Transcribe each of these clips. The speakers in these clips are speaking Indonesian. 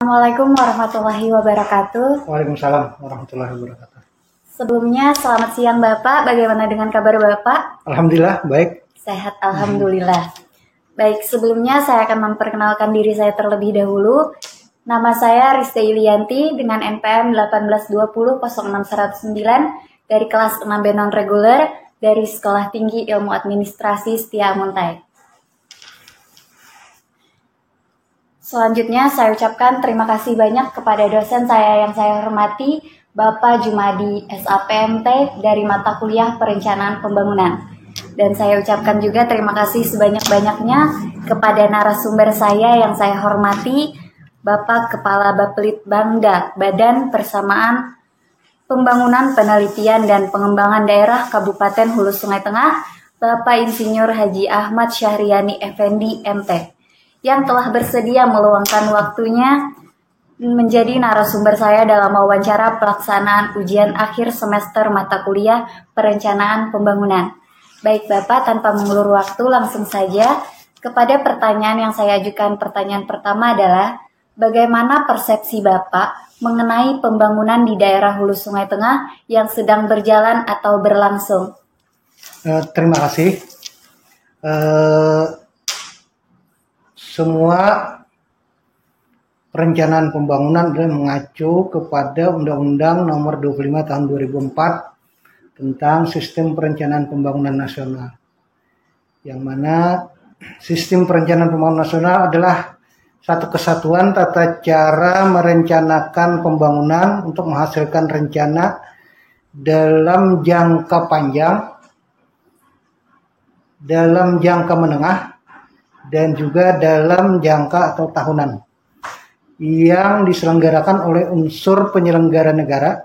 Assalamualaikum warahmatullahi wabarakatuh. Waalaikumsalam warahmatullahi wabarakatuh. Sebelumnya selamat siang Bapak, bagaimana dengan kabar Bapak? Alhamdulillah baik. Sehat Alhamdulillah. Baik, sebelumnya saya akan memperkenalkan diri saya terlebih dahulu. Nama saya Rista Ilianti dengan NPM 182006109 dari kelas 6B non-reguler dari Sekolah Tinggi Ilmu Administrasi Setia Muntai. Selanjutnya saya ucapkan terima kasih banyak kepada dosen saya yang saya hormati, Bapak Jumadi SAPMT dari mata kuliah Perencanaan Pembangunan. Dan saya ucapkan juga terima kasih sebanyak-banyaknya kepada narasumber saya yang saya hormati, Bapak Kepala Bappelit Bangda, Badan Persamaan Pembangunan Penelitian dan Pengembangan Daerah Kabupaten Hulu Sungai Tengah, Bapak Insinyur Haji Ahmad Syahriani Effendi MT, yang telah bersedia meluangkan waktunya menjadi narasumber saya dalam wawancara pelaksanaan ujian akhir semester mata kuliah Perencanaan Pembangunan. Baik Bapak, tanpa mengulur waktu langsung saja kepada pertanyaan yang saya ajukan. Pertanyaan pertama adalah, bagaimana persepsi Bapak mengenai pembangunan di daerah Hulu Sungai Tengah yang sedang berjalan atau berlangsung? Terima kasih. Semua perencanaan pembangunan adalah mengacu kepada Undang-Undang Nomor 25 Tahun 2004 tentang Sistem Perencanaan Pembangunan Nasional. Yang mana Sistem Perencanaan Pembangunan Nasional adalah satu kesatuan tata cara merencanakan pembangunan untuk menghasilkan rencana dalam jangka panjang, dalam jangka menengah, dan juga dalam jangka atau tahunan yang diselenggarakan oleh unsur penyelenggara negara,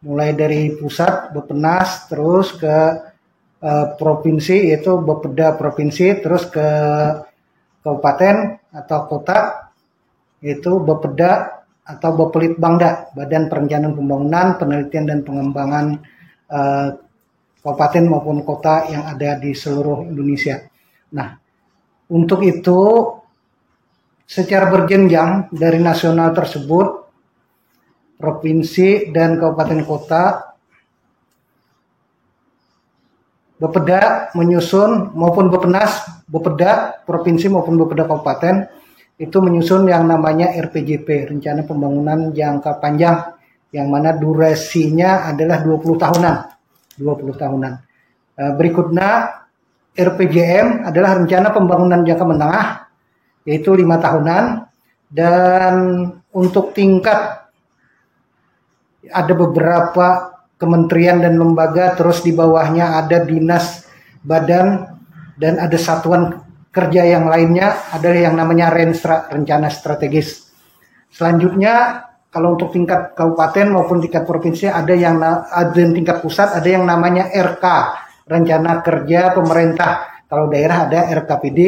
mulai dari pusat, Bappenas, terus ke provinsi, yaitu Bapeda provinsi, terus ke kabupaten atau kota, yaitu Bapeda atau Bappelit Bangda, Badan Perencanaan Pembangunan, Penelitian dan Pengembangan kabupaten maupun kota yang ada di seluruh Indonesia. Nah, untuk itu, secara berjenjang dari nasional tersebut, provinsi dan kabupaten kota, Bapeda menyusun maupun Bappenas, Bapeda provinsi maupun Bapeda kabupaten itu menyusun yang namanya RPJP, Rencana Pembangunan Jangka Panjang, yang mana durasinya adalah 20 tahunan. Berikutnya RPJM adalah Rencana Pembangunan Jangka Menengah, yaitu 5 tahunan, dan untuk tingkat ada beberapa kementerian dan lembaga, terus di bawahnya ada dinas, badan, dan ada satuan kerja yang lainnya, ada yang namanya rencana strategis. Selanjutnya, kalau untuk tingkat kabupaten maupun tingkat provinsi ada tingkat pusat ada yang namanya RK, Rencana Kerja Pemerintah. Kalau daerah ada RKPD,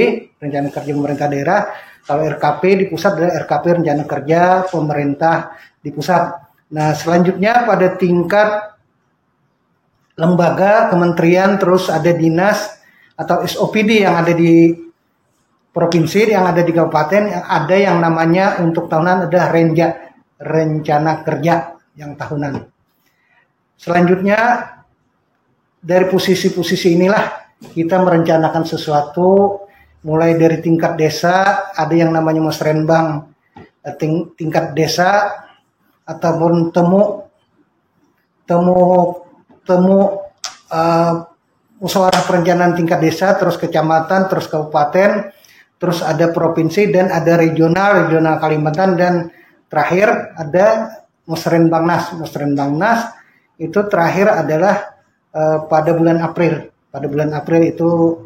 Rencana Kerja Pemerintah Daerah. Kalau RKP di pusat adalah RKP, Rencana Kerja Pemerintah di pusat. Nah, selanjutnya pada tingkat lembaga, kementerian, terus ada dinas atau SOPD yang ada di provinsi, yang ada di kabupaten, yang ada yang namanya untuk tahunan ada Rencana Kerja yang tahunan. Selanjutnya, dari posisi-posisi inilah kita merencanakan sesuatu, mulai dari tingkat desa, ada yang namanya musrenbang tingkat desa, ataupun musyawarah perencanaan tingkat desa, terus kecamatan, terus kabupaten, terus ada provinsi, dan ada regional Kalimantan, dan terakhir ada Musrenbangnas itu terakhir adalah pada bulan April. Pada bulan April itu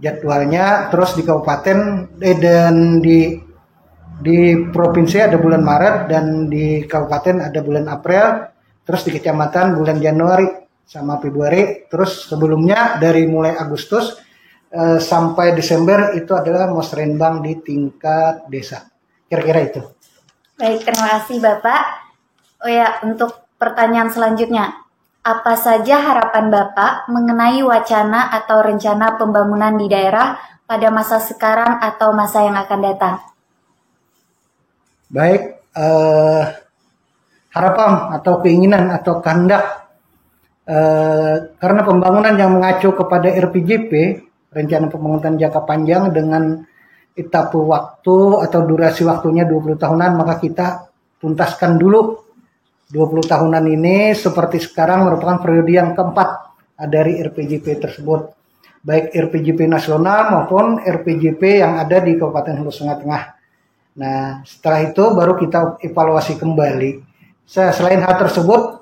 jadwalnya. Terus di kabupaten dan di provinsi ada bulan Maret, dan di kabupaten ada bulan April. Terus di kecamatan bulan Januari sama Februari. Terus sebelumnya dari mulai Agustus sampai Desember itu adalah musrenbang di tingkat desa. Kira-kira itu. Baik, terima kasih Bapak. Oh ya, untuk pertanyaan selanjutnya, apa saja harapan Bapak mengenai wacana atau rencana pembangunan di daerah pada masa sekarang atau masa yang akan datang? baik harapan atau keinginan atau kehendak karena pembangunan yang mengacu kepada RPJP, rencana pembangunan jangka panjang dengan etape waktu atau durasi waktunya 20 tahunan, maka kita tuntaskan dulu 20 tahunan ini seperti sekarang merupakan periode yang keempat dari RPJP tersebut, baik RPJP nasional maupun RPJP yang ada di Kabupaten Hulu Sungai Tengah. Nah, setelah itu baru kita evaluasi kembali. Selain hal tersebut,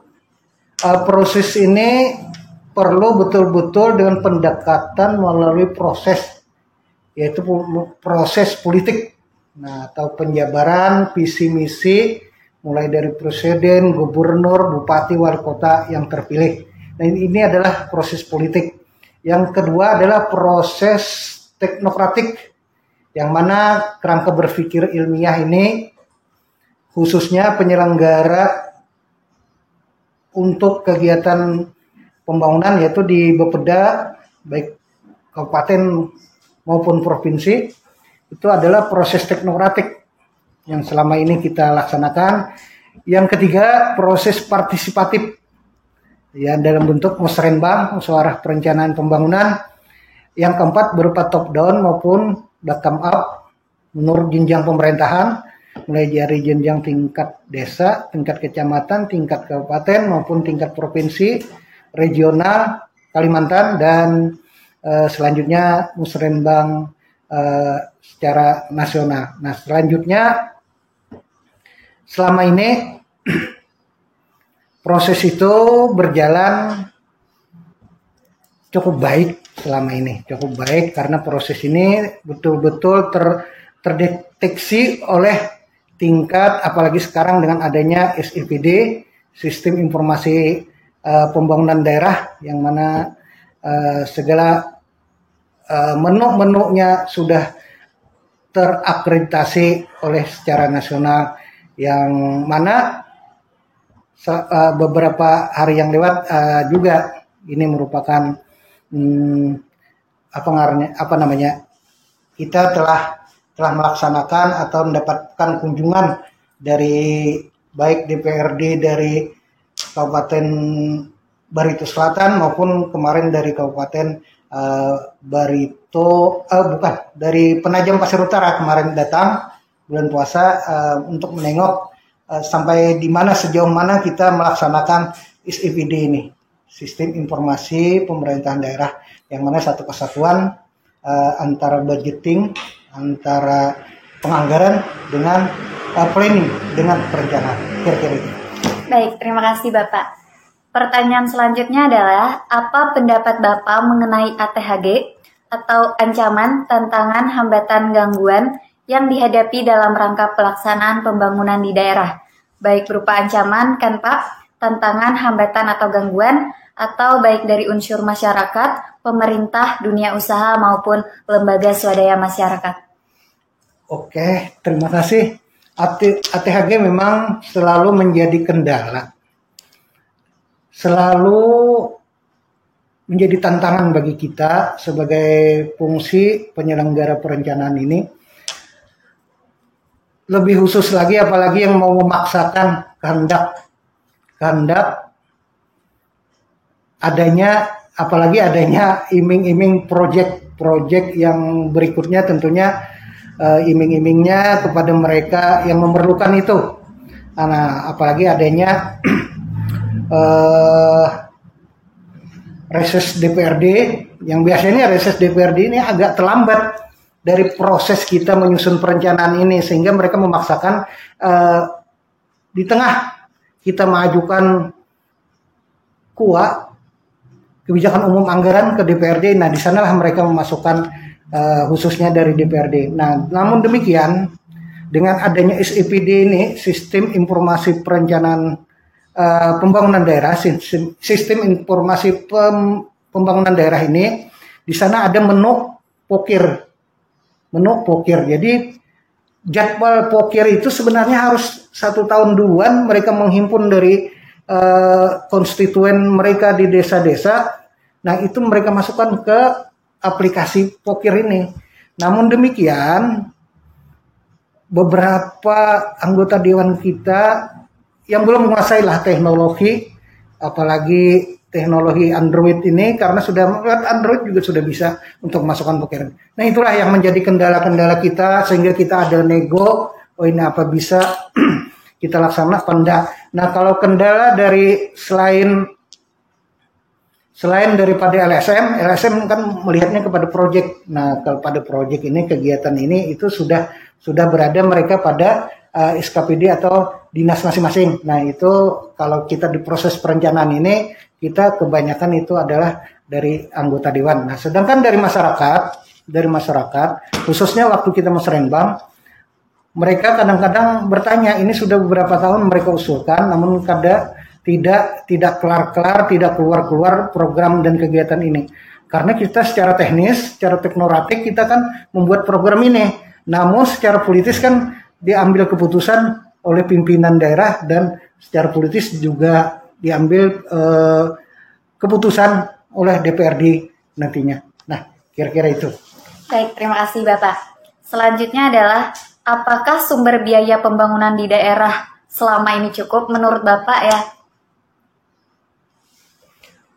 proses ini perlu betul-betul dengan pendekatan melalui proses, yaitu proses politik, nah, atau penjabaran visi misi mulai dari presiden, gubernur, bupati, wali kota yang terpilih. Nah, ini adalah proses politik. Yang kedua adalah proses teknokratik, yang mana kerangka berpikir ilmiah ini khususnya penyelenggara untuk kegiatan pembangunan yaitu di Bapeda baik kabupaten maupun provinsi, itu adalah proses teknokratik yang selama ini kita laksanakan. Yang ketiga, proses partisipatif ya dalam bentuk musrenbang, musyawarah perencanaan pembangunan. Yang keempat berupa top down maupun bottom up menurut jenjang pemerintahan, mulai dari jenjang tingkat desa, tingkat kecamatan, tingkat kabupaten maupun tingkat provinsi, regional, Kalimantan, dan selanjutnya musrenbang secara nasional. Nah, selanjutnya selama ini proses itu berjalan cukup baik selama ini, cukup baik karena proses ini betul-betul terdeteksi oleh tingkat, apalagi sekarang dengan adanya SIPD, Sistem Informasi Pembangunan Daerah, yang mana segala menu-menunya sudah terakreditasi oleh secara nasional, yang mana beberapa hari yang lewat juga ini merupakan kita telah melaksanakan atau mendapatkan kunjungan dari baik DPRD dari Kabupaten Barito Selatan maupun kemarin dari Kabupaten dari Penajam Pasir Utara kemarin datang bulan puasa untuk menengok sampai di mana, sejauh mana kita melaksanakan SIPD ini, Sistem Informasi Pemerintahan Daerah, yang mana satu kesatuan antara budgeting, antara penganggaran dengan planning, dengan perencanaan, kira-kira itu. Baik, terima kasih Bapak. Pertanyaan selanjutnya adalah, apa pendapat Bapak mengenai ATHG atau ancaman, tantangan, hambatan, gangguan yang dihadapi dalam rangka pelaksanaan pembangunan di daerah, baik berupa ancaman kan Pak, tantangan, hambatan atau gangguan, atau baik dari unsur masyarakat, pemerintah, dunia usaha maupun lembaga swadaya masyarakat. Oke, terima kasih. ATHG memang selalu menjadi kendala, selalu menjadi tantangan bagi kita sebagai fungsi penyelenggara perencanaan ini. Lebih khusus lagi apalagi yang mau memaksakan kehendak apalagi adanya iming-iming proyek yang berikutnya, tentunya iming-imingnya kepada mereka yang memerlukan itu. Nah, apalagi adanya reses DPRD, yang biasanya reses DPRD ini agak terlambat dari proses kita menyusun perencanaan ini, sehingga mereka memaksakan di tengah kita mengajukan kebijakan umum anggaran ke DPRD. Nah, di sanalah mereka memasukkan khususnya dari DPRD. Nah, namun demikian dengan adanya SIPD ini, Sistem Informasi Perencanaan Pembangunan Daerah, Sistem Informasi Pembangunan Daerah ini, di sana ada menu pokir. Jadi jadwal pokir itu sebenarnya harus 1 tahun duluan mereka menghimpun dari konstituen mereka di desa-desa. Nah, itu mereka masukkan ke aplikasi pokir ini. Namun demikian beberapa anggota dewan kita yang belum menguasai lah teknologi, apalagi teknologi Android ini, karena sudah melihat Android juga sudah bisa untuk masukkan pokeren. Nah itulah yang menjadi kendala-kendala kita, sehingga kita ada nego, oh ini apa bisa kita laksanakan apa enggak. Nah kalau kendala dari selain daripada LSM kan melihatnya kepada proyek. Nah, kepada proyek ini, kegiatan ini itu sudah berada mereka pada SKPD atau dinas masing-masing. Nah, itu kalau kita di proses perencanaan ini, kita kebanyakan itu adalah dari anggota dewan. Nah, sedangkan dari masyarakat, khususnya waktu kita musrenbang, mereka kadang-kadang bertanya, ini sudah beberapa tahun mereka usulkan, namun tidak kelar-kelar, tidak keluar-keluar program dan kegiatan ini. Karena kita secara teknis, secara teknokratik kita kan membuat program ini. Namun secara politis kan diambil keputusan oleh pimpinan daerah, dan secara politis juga diambil keputusan oleh DPRD nantinya. Nah, kira-kira itu. Baik, terima kasih Bapak. Selanjutnya adalah, apakah sumber biaya pembangunan di daerah selama ini cukup menurut Bapak ya?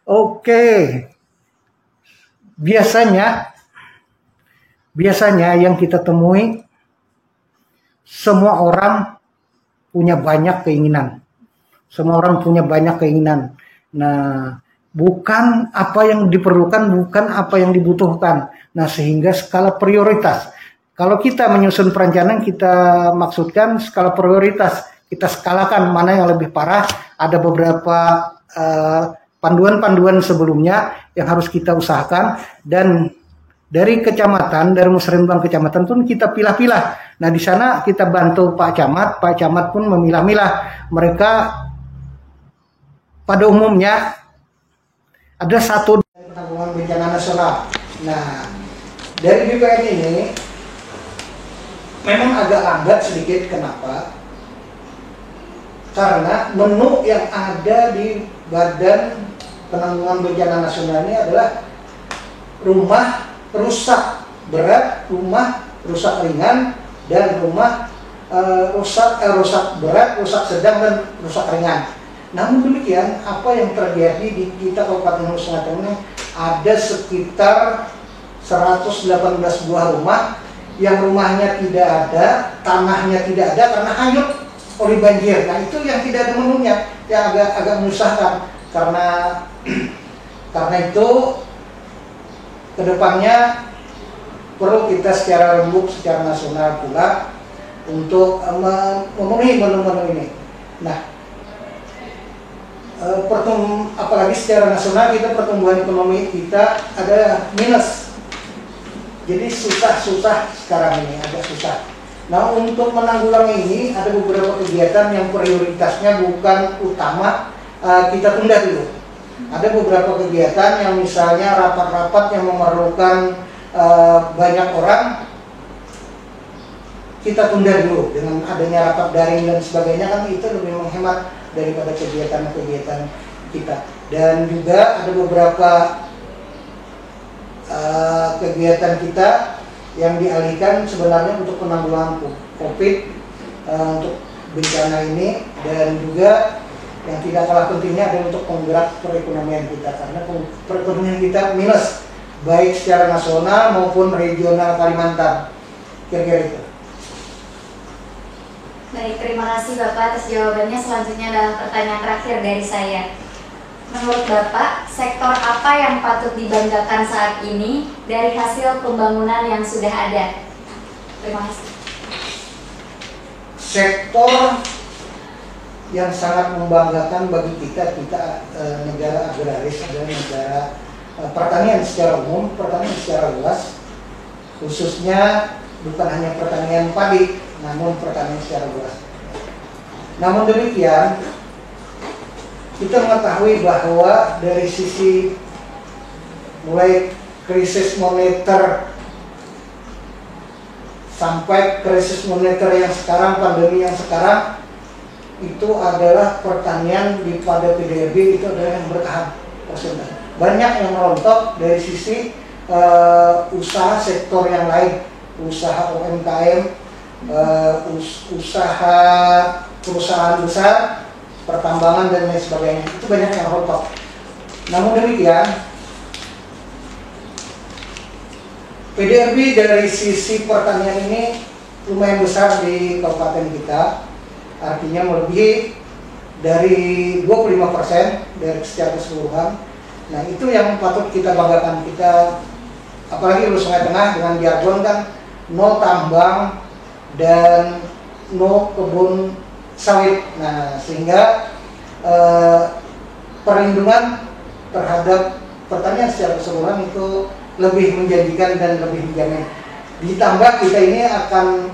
Oke, biasanya yang kita temui, semua orang punya banyak keinginan. Nah, bukan apa yang diperlukan, bukan apa yang dibutuhkan. Nah, sehingga skala prioritas. Kalau kita menyusun perencanaan, kita maksudkan skala prioritas. Kita skalakan mana yang lebih parah. Ada beberapa panduan-panduan sebelumnya yang harus kita usahakan, dan dari kecamatan, dari musrenbang kecamatan pun kita pilah-pilah. Nah, di sana kita bantu Pak Camat pun memilah-milah. Mereka pada umumnya ada satu penanggulangan bencana nasional. Nah, dari BPN ini memang agak lambat sedikit. Kenapa? Karena menu yang ada di Badan Penanggulangan Bencana Nasional ini adalah rumah rusak berat, rumah rusak ringan, dan rumah rusak berat, rusak sedang, dan rusak ringan. Namun demikian, apa yang terjadi di kita Kabupaten Hulu Sungai ini, ada sekitar 118 buah rumah yang rumahnya tidak ada, tanahnya tidak ada karena hanyut oleh banjir. Nah, itu yang tidak ada menunya, yang agak menyusahkan. Karena itu kedepannya perlu kita secara rembuk, secara nasional pula untuk memenuhi menu-menu ini. Nah, apalagi secara nasional kita pertumbuhan ekonomi kita ada minus. Jadi susah sekarang ini, agak susah. Nah, untuk menanggulangi ini ada beberapa kegiatan yang prioritasnya bukan utama, kita tunda dulu. Ada beberapa kegiatan yang misalnya rapat-rapat yang memerlukan banyak orang, kita tunda dulu. Dengan adanya rapat daring dan sebagainya kan itu lebih menghemat daripada kegiatan-kegiatan kita. Dan juga ada beberapa kegiatan kita yang dialihkan sebenarnya untuk penanggulangan COVID, untuk bencana ini, dan juga yang tidak kalah pentingnya adalah untuk penggerak perekonomian kita, karena perekonomian kita minus baik secara nasional maupun regional Kalimantan. Kira-kira itu. Baik, terima kasih Bapak atas jawabannya. Selanjutnya adalah pertanyaan terakhir dari saya. Menurut Bapak, sektor apa yang patut dibanggakan saat ini dari hasil pembangunan yang sudah ada? Terima kasih. Sektor yang sangat membanggakan bagi kita negara agraris adalah negara pertanian secara umum, pertanian secara luas, khususnya bukan hanya pertanian padi, namun pertanian secara luas. Namun demikian, kita mengetahui bahwa dari sisi mulai krisis moneter sampai krisis moneter yang sekarang, pandemi yang sekarang, itu adalah pertanian pada PDRB itu adalah yang bertahan persentase. Banyak yang merontok dari sisi usaha sektor yang lain, usaha UMKM, usaha perusahaan besar, pertambangan dan lain sebagainya, itu banyak yang rontok. Namun demikian, PDRB dari sisi pertanian ini lumayan besar di kabupaten kita, artinya melebihi dari 25% dari secara keseluruhan. Nah, itu yang patut kita banggakan. Kita, apalagi Hulu Sungai Tengah dengan jargon kan no tambang dan no kebun sawit. Nah, sehingga perlindungan terhadap pertanian secara keseluruhan itu lebih menjanjikan dan lebih menjamin. Ditambah kita ini akan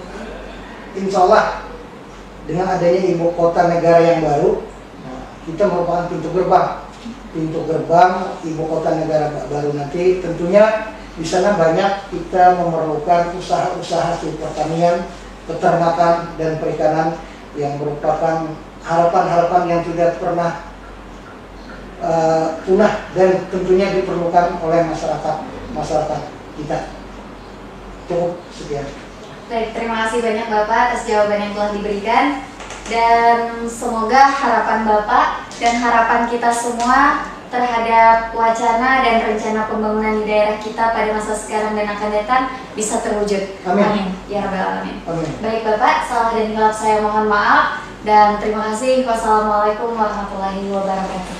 insya Allah dengan adanya ibu kota negara yang baru, kita merupakan pintu gerbang ibu kota negara baru. Nanti tentunya di sana banyak kita memerlukan usaha-usaha hasil pertanian, peternakan dan perikanan yang merupakan harapan-harapan yang tidak pernah punah dan tentunya diperlukan oleh masyarakat kita. Cukup sekian. Baik, terima kasih banyak Bapak atas jawaban yang telah diberikan, dan semoga harapan Bapak dan harapan kita semua terhadap wacana dan rencana pembangunan di daerah kita pada masa sekarang dan akan datang bisa terwujud. Amin. Amin. Ya Rabbal Alamin. Amin. Baik Bapak, salah dan hilaf saya mohon maaf, dan terima kasih. Wassalamualaikum warahmatullahi wabarakatuh.